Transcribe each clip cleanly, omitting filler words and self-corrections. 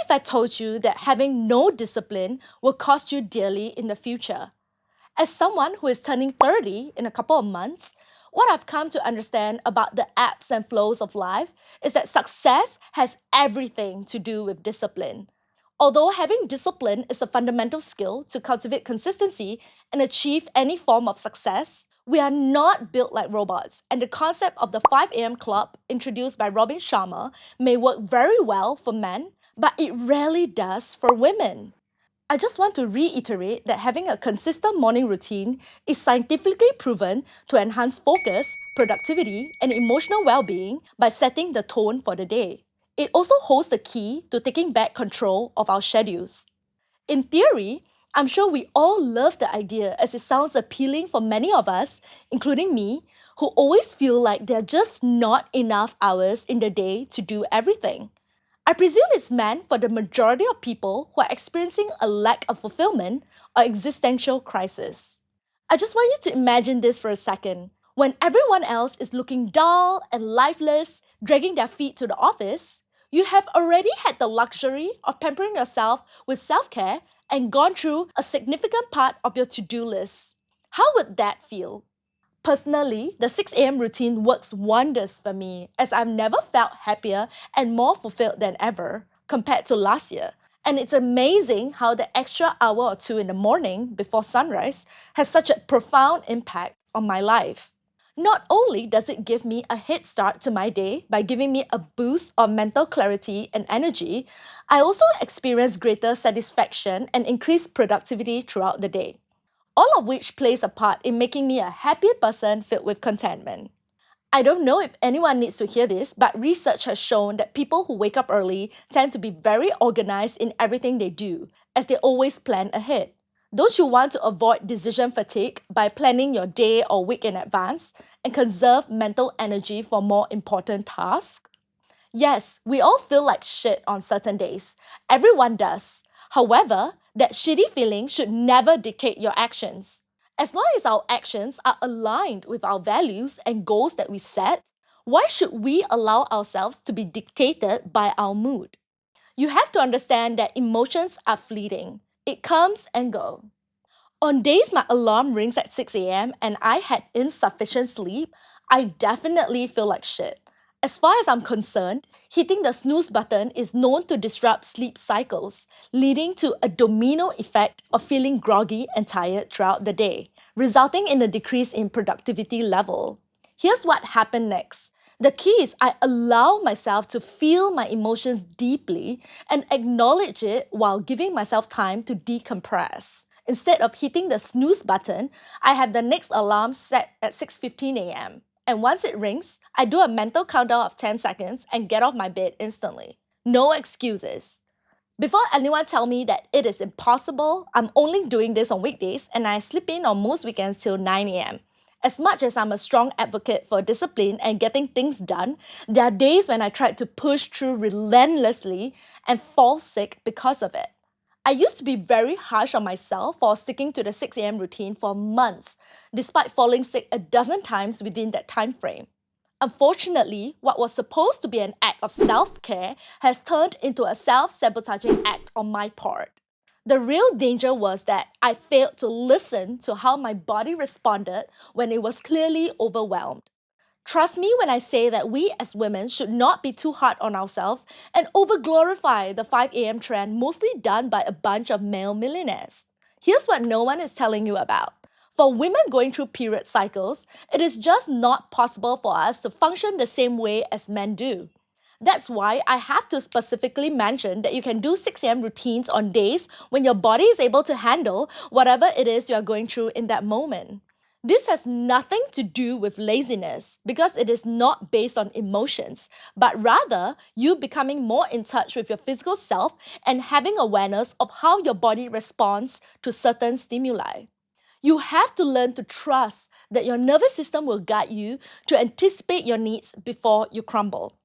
if I told you that having no discipline will cost you dearly in the future? As someone who is turning 30 in a couple of months, what I've come to understand about the ebbs and flows of life is that success has everything to do with discipline. Although having discipline is a fundamental skill to cultivate consistency and achieve any form of success, we are not built like robots, and the concept of the 5 a.m. club introduced by Robin Sharma may work very well for men, but it rarely does for women. I just want to reiterate that having a consistent morning routine is scientifically proven to enhance focus, productivity, and emotional well being by setting the tone for the day. It also holds the key to taking back control of our schedules. In theory, I'm sure we all love the idea as it sounds appealing for many of us, including me, who always feel like there are just not enough hours in the day to do everything. I presume it's meant for the majority of people who are experiencing a lack of fulfillment or existential crisis. I just want you to imagine this for a second. When everyone else is looking dull and lifeless, dragging their feet to the office, you have already had the luxury of pampering yourself with self care and gone through a significant part of your to do list. How would that feel? Personally, the 6 a.m. routine works wonders for me as I've never felt happier and more fulfilled than ever compared to last year. And it's amazing how the extra hour or two in the morning before sunrise has such a profound impact on my life. Not only does it give me a head start to my day by giving me a boost of mental clarity and energy, I also experience greater satisfaction and increased productivity throughout the day, all of which plays a part in making me a happy person filled with contentment. I don't know if anyone needs to hear this, but research has shown that people who wake up early tend to be very organized in everything they do, as they always plan ahead. Don't you want to avoid decision fatigue by planning your day or week in advance and conserve mental energy for more important tasks? Yes, we all feel like shit on certain days. Everyone does. However, that shitty feeling should never dictate your actions. As long as our actions are aligned with our values and goals that we set, why should we allow ourselves to be dictated by our mood? You have to understand that emotions are fleeting. It comes and goes. On days my alarm rings at 6 a.m. and I had insufficient sleep, I definitely feel like shit. As far as I'm concerned, hitting the snooze button is known to disrupt sleep cycles, leading to a domino effect of feeling groggy and tired throughout the day, resulting in a decrease in productivity level. Here's what happened next. The key is I allow myself to feel my emotions deeply and acknowledge it while giving myself time to decompress. Instead of hitting the snooze button, I have the next alarm set at 6:15 a.m. And once it rings, I do a mental countdown of 10 seconds and get off my bed instantly. No excuses. Before anyone tell me that it is impossible, I'm only doing this on weekdays and I sleep in on most weekends till 9 a.m. As much as I'm a strong advocate for discipline and getting things done, there are days when I try to push through relentlessly and fall sick because of it. I used to be very harsh on myself for sticking to the 6 a.m. routine for months, despite falling sick a dozen times within that time frame. Unfortunately, what was supposed to be an act of self-care has turned into a self-sabotaging act on my part. The real danger was that I failed to listen to how my body responded when it was clearly overwhelmed. Trust me when I say that we as women should not be too hard on ourselves and overglorify the 5 a.m. trend mostly done by a bunch of male millionaires. Here's what no one is telling you about. For women going through period cycles, it is just not possible for us to function the same way as men do. That's why I have to specifically mention that you can do 6 a.m. routines on days when your body is able to handle whatever it is you are going through in that moment. This has nothing to do with laziness because it is not based on emotions, but rather you becoming more in touch with your physical self and having awareness of how your body responds to certain stimuli. You have to learn to trust that your nervous system will guide you to anticipate your needs before you crumble.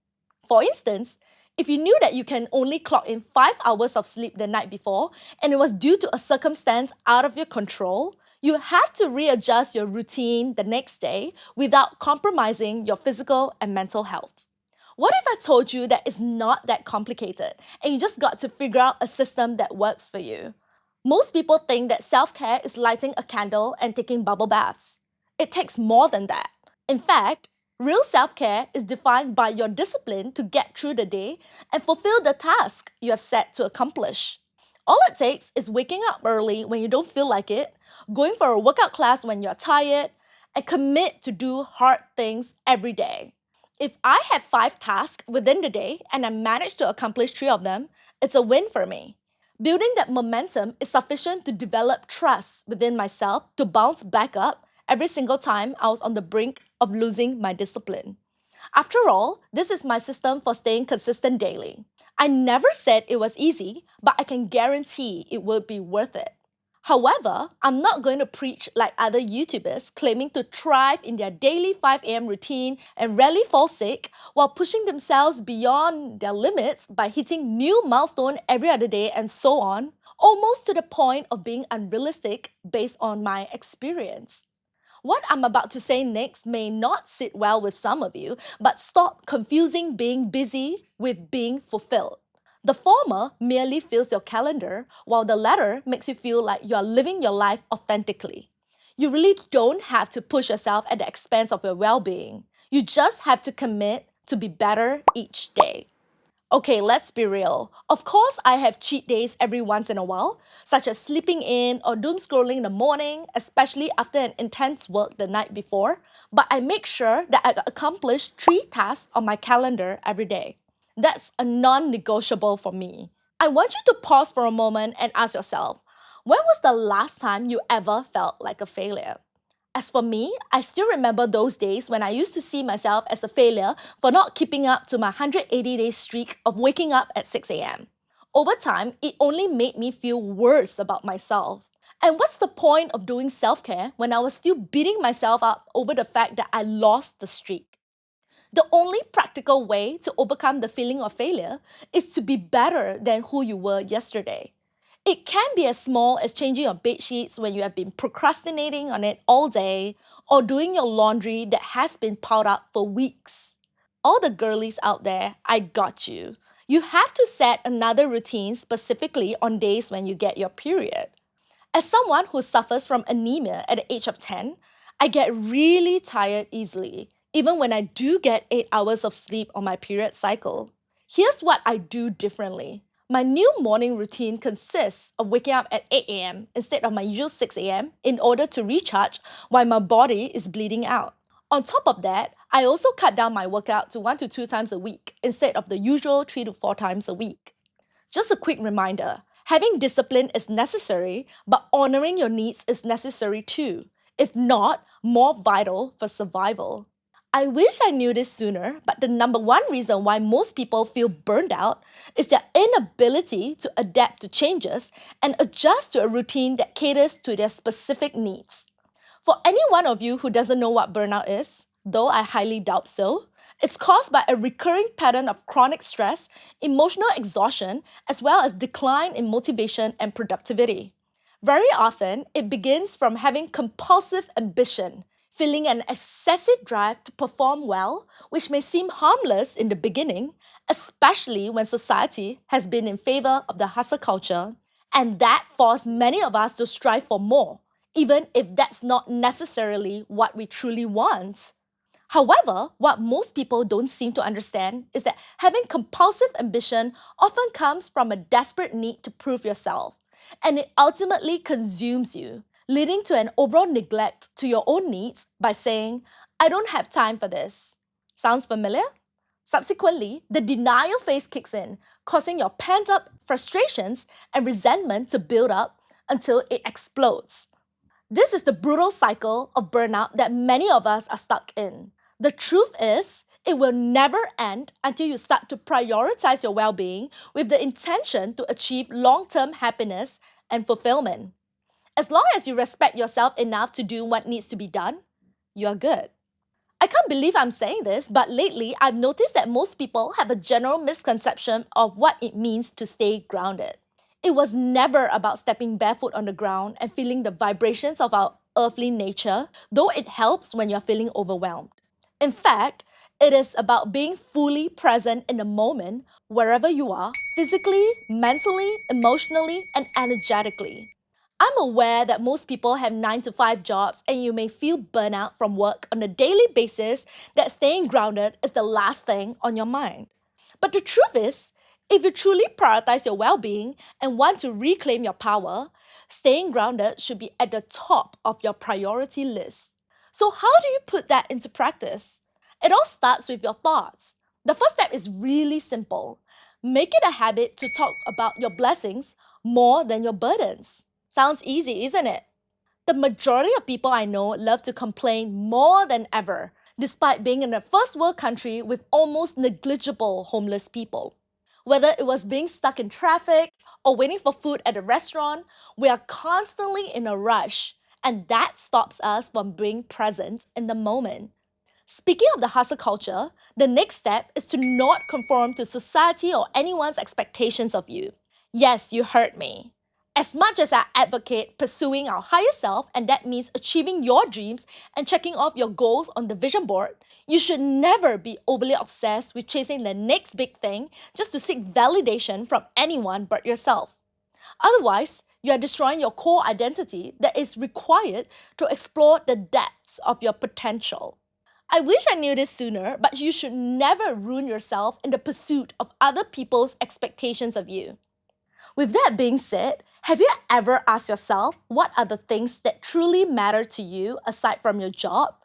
For instance, if you knew that you can only clock in 5 hours of sleep the night before and it was due to a circumstance out of your control, you have to readjust your routine the next day without compromising your physical and mental health. What if I told you that it's not that complicated and you just got to figure out a system that works for you? Most people think that self care is lighting a candle and taking bubble baths. It takes more than that. In fact, real self care is defined by your discipline to get through the day and fulfill the task you have set to accomplish. All it takes is waking up early when you don't feel like it, going for a workout class when you're tired, and commit to do hard things every day. If I have 5 tasks within the day and I manage to accomplish 3 of them, it's a win for me. Building that momentum is sufficient to develop trust within myself to bounce back up every single time I was on the brink of losing my discipline. After all, this is my system for staying consistent daily. I never said it was easy, but I can guarantee it will be worth it. However, I'm not going to preach like other YouTubers claiming to thrive in their daily 5 a.m. routine and rarely fall sick while pushing themselves beyond their limits by hitting new milestone every other day and so on, almost to the point of being unrealistic based on my experience. What I'm about to say next may not sit well with some of you, but stop confusing being busy with being fulfilled. The former merely fills your calendar, while the latter makes you feel like you are living your life authentically. You really don't have to push yourself at the expense of your well being. You just have to commit to be better each day. Okay, let's be real. Of course, I have cheat days every once in a while, such as sleeping in or doom scrolling in the morning, especially after an intense work the night before. But I make sure that I accomplish 3 tasks on my calendar every day. That's a non negotiable for me. I want you to pause for a moment and ask yourself, when was the last time you ever felt like a failure? As for me, I still remember those days when I used to see myself as a failure for not keeping up to my 180-day streak of waking up at 6 a.m. Over time, it only made me feel worse about myself. And what's the point of doing self care when I was still beating myself up over the fact that I lost the streak? The only practical way to overcome the feeling of failure is to be better than who you were yesterday. It can be as small as changing your bed sheets when you have been procrastinating on it all day, or doing your laundry that has been piled up for weeks. All the girlies out there, I got you. You have to set another routine specifically on days when you get your period. As someone who suffers from anemia at the age of 10, I get really tired easily, even when I do get 8 hours of sleep on my period cycle. Here's what I do differently. My new morning routine consists of waking up at 8 a.m. instead of my usual 6 a.m. in order to recharge while my body is bleeding out. On top of that, I also cut down my workout to 1 to 2 times a week instead of the usual 3 to 4 times a week. Just a quick reminder, having discipline is necessary, but honoring your needs is necessary too, if not more vital for survival. I wish I knew this sooner, but the number one reason why most people feel burned out is their inability to adapt to changes and adjust to a routine that caters to their specific needs. For any one of you who doesn't know what burnout is, though I highly doubt so, it's caused by a recurring pattern of chronic stress, emotional exhaustion, as well as decline in motivation and productivity. Very often, it begins from having compulsive ambition, feeling an excessive drive to perform well, which may seem harmless in the beginning, especially when society has been in favor of the hustle culture, and that forced many of us to strive for more, even if that's not necessarily what we truly want. However, what most people don't seem to understand is that having compulsive ambition often comes from a desperate need to prove yourself, and it ultimately consumes you, leading to an overall neglect to your own needs by saying, I don't have time for this. Sounds familiar? Subsequently, the denial phase kicks in, causing your pent up frustrations and resentment to build up until it explodes. This is the brutal cycle of burnout that many of us are stuck in. The truth is, it will never end until you start to prioritize your well being with the intention to achieve long term happiness and fulfillment. As long as you respect yourself enough to do what needs to be done, you're good. I can't believe I'm saying this, but lately I've noticed that most people have a general misconception of what it means to stay grounded. It was never about stepping barefoot on the ground and feeling the vibrations of our earthly nature, though it helps when you're feeling overwhelmed. In fact, it is about being fully present in the moment wherever you are, physically, mentally, emotionally, and energetically. I'm aware that most people have 9 to 5 jobs and you may feel burnout from work on a daily basis, that staying grounded is the last thing on your mind. But the truth is, if you truly prioritize your well being and want to reclaim your power, staying grounded should be at the top of your priority list. So, how do you put that into practice? It all starts with your thoughts. The first step is really simple. Make it a habit to talk about your blessings more than your burdens. Sounds easy, isn't it? The majority of people I know love to complain more than ever, despite being in a first world country with almost negligible homeless people. Whether it was being stuck in traffic or waiting for food at a restaurant, we are constantly in a rush, and that stops us from being present in the moment. Speaking of the hustle culture, the next step is to not conform to society or anyone's expectations of you. Yes, you heard me. As much as I advocate pursuing our higher self, and that means achieving your dreams and checking off your goals on the vision board, you should never be overly obsessed with chasing the next big thing just to seek validation from anyone but yourself. Otherwise, you are destroying your core identity that is required to explore the depths of your potential. I wish I knew this sooner, but you should never ruin yourself in the pursuit of other people's expectations of you. With that being said, have you ever asked yourself what are the things that truly matter to you aside from your job?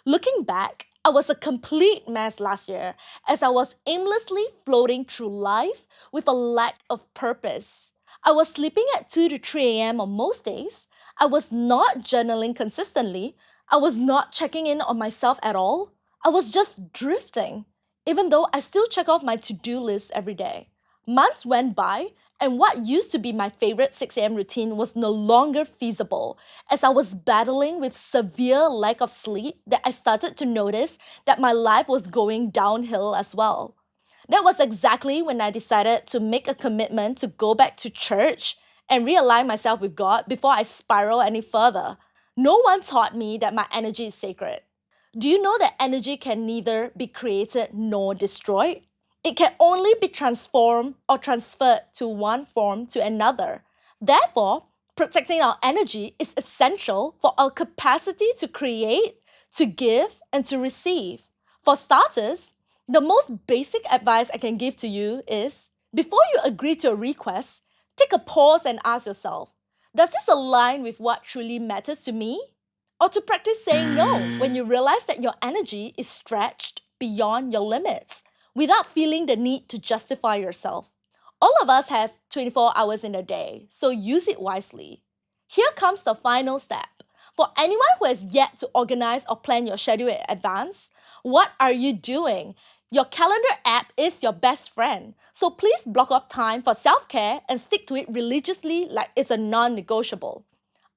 Looking back, I was a complete mess last year as I was aimlessly floating through life with a lack of purpose. I was sleeping at 2 to 3 a.m. on most days. I was not journaling consistently. I was not checking in on myself at all. I was just drifting, even though I still check off my to do list every day. Months went by, and what used to be my favorite 6 a.m. routine was no longer feasible as I was battling with severe lack of sleep that I started to notice that my life was going downhill as well. That was exactly when I decided to make a commitment to go back to church and realign myself with God before I spiral any further. No one taught me that my energy is sacred. Do you know that energy can neither be created nor destroyed? It can only be transformed or transferred to one form to another. Therefore, protecting our energy is essential for our capacity to create, to give, and to receive. For starters, the most basic advice I can give to you is before you agree to a request, take a pause and ask yourself, does this align with what truly matters to me? Or to practice saying no when you realize that your energy is stretched beyond your limits without feeling the need to justify yourself. All of us have 24 hours in a day, so use it wisely. Here comes the final step. For anyone who has yet to organize or plan your schedule in advance, what are you doing? Your calendar app is your best friend, so please block off time for self-care and stick to it religiously like it's a non-negotiable.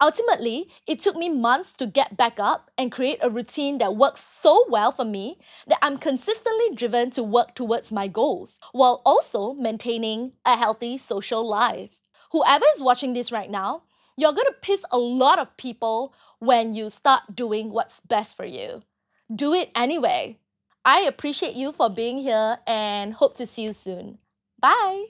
Ultimately, it took me months to get back up and create a routine that works so well for me that I'm consistently driven to work towards my goals while also maintaining a healthy social life. Whoever is watching this right now, you're going to piss a lot of people when you start doing what's best for you. Do it anyway. I appreciate you for being here and hope to see you soon. Bye.